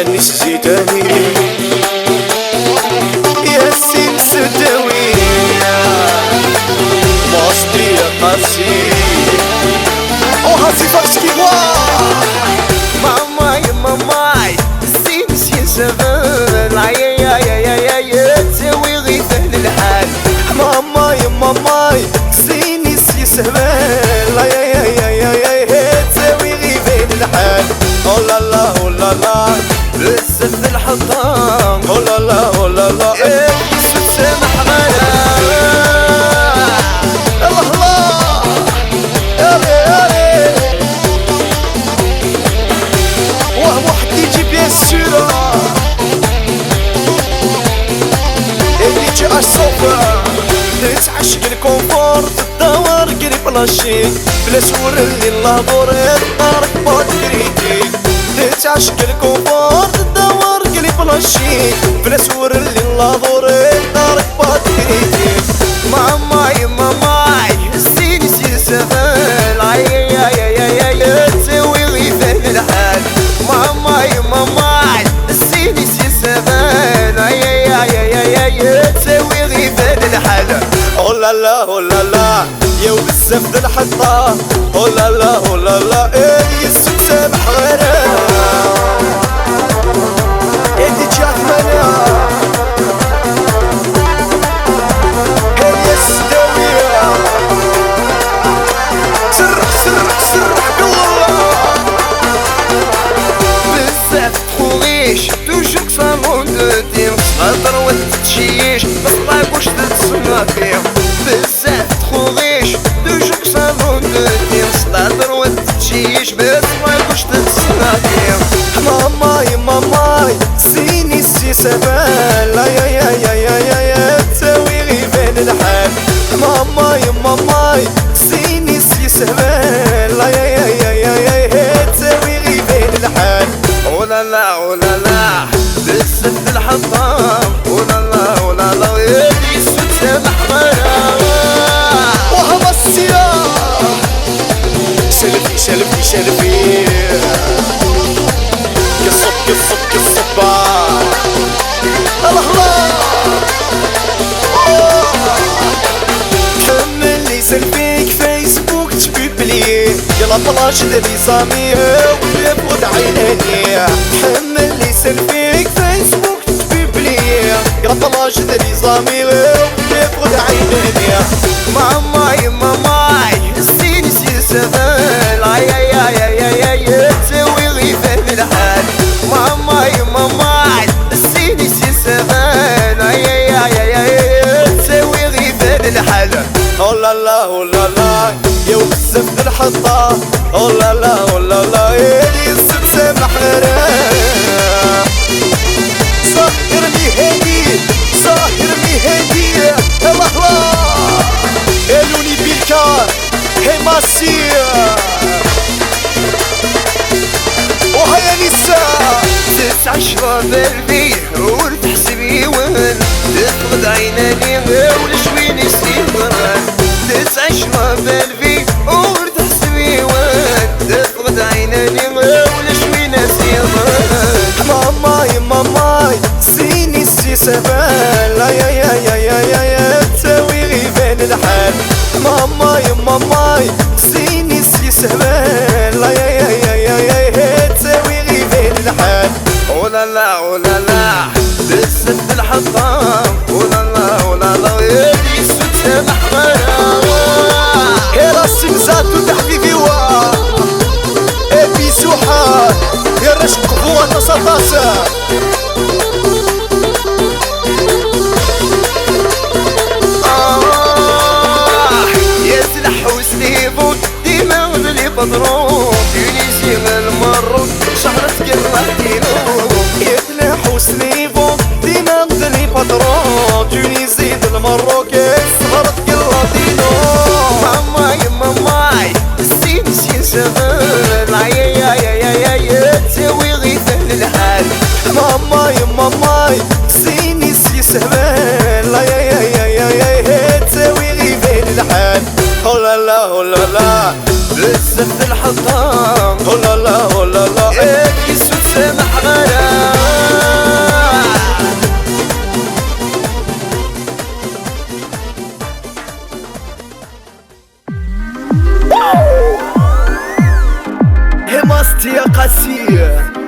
ناس زيداني يا سين سداوي مصري يا قاسي وهاسي فرشكي ماماي ماماي سين سين سبل يا يا يا يا يا تسوي غير سهل الحال ماماي ماماي سيني سي سهبال يا يا يا يا يا تساوي غير بين الحال او لا لا او لا لا بزاف الحطام او لا لا او لا لا يسوس سامح غلا الله الله يالي واه واحد يجي بيان سورة اللي جي الصوفة تتعشق الكونفور تدور قريب لاشيك بلا سور اللي اللهضور يطارك بودريتي تتعشق الكونفور تدور قريب لاشيك بلا سور اللي اللهضور يطارك بودريتي ماماي ماماي سيني سي سفال يا يا يا يا يا تسوي غير سهل الحال ماماي ماماي سيني سي سفال يا يا يا يا يا تسوي غير سهل الحال او لا لا او لا لا يا وبزاف د الحطة او لا لا او لا لا يسوق سامح غيرها يدي جات منا هي السداوية سرح سرح سرح بالله بزاف تخوغيش توجوك صالون دو دير تهضر وتتشيش بصلاك واش تتسمى فيه بزاف تخوغيش توجوك صالون دو دير تهضر وتتشيش بصلاك واش تتسمى فيه ماماي ماماي سيني سي سبال يا يا يا يا يا يا تساوي غير بين الحال ماماي ماماي سيني سي سبال يا يا يا يا يا تساوي غير بين الحال ولا لا ولا لا بزاف الحطام ولا لا ولا لا يدي السود سامح غلا وهذا السياح سلفي سلفي سلفي قصب قصب قصب الله الله كمل لي سلفيك فيسبوك تبيبلي يلا بلاش دبي صامي ويبغض عيناني حمل لي سلفيك فيسبوك تبيبلي يلا بلاش دبي صامي ويبغض عيناني ماماي ماماي سيني سي سفال يا يا يا يا يا يا تسوي غير فهم الحال ماماي ماماي سيني سي سفال يا يا يا يا يا تسوي غير فهم الحال او لا لا او لا لا يا وبزاف د الحطة او لا لا او لا لا يا السد سامح غيرها صاهرني هادي صاهرني هادي الله الله يا لوني بيلكار هي ماسية وهيا نساء 19 بالبي وتحسبي وين تفقد عيناني ولا شويني سيغران 19 بالبي وتحسبي وين تفقد عيناني ولا شويني سيغران ماماي ماماي سيني سي سبال يا يا يا يا يا يا تساوي غير بين الحال ماماي ماماي سيني سي سبال يا يا يا يا يا يا تساوي غير بين الحال ولا لا ولا لا بزاف الحطام ولا لا ولا لا يدي السود سامح غلا يا راسي مزاتو تحبيبي يا بيسوحة يا رشق قوة تصاصة يا سلح وسليفوت ديما غلي بضرو تونسي المرو شهرة قراتينو يفلح وسليفو ديما غدلي بطرو تونسي المروك سهرت قراتينو ماماي ماماي سين سين سفل يا يا يا يا يا يا تسوي غير سهل الحال ماماي ماماي سيني سي سهبال يا يا يا يا يا تساوي غير بين الحال او لا لا او لا لا بزاف الحطام او لا لا او لا لا يا سود سامح غلا قاسي يا قاسي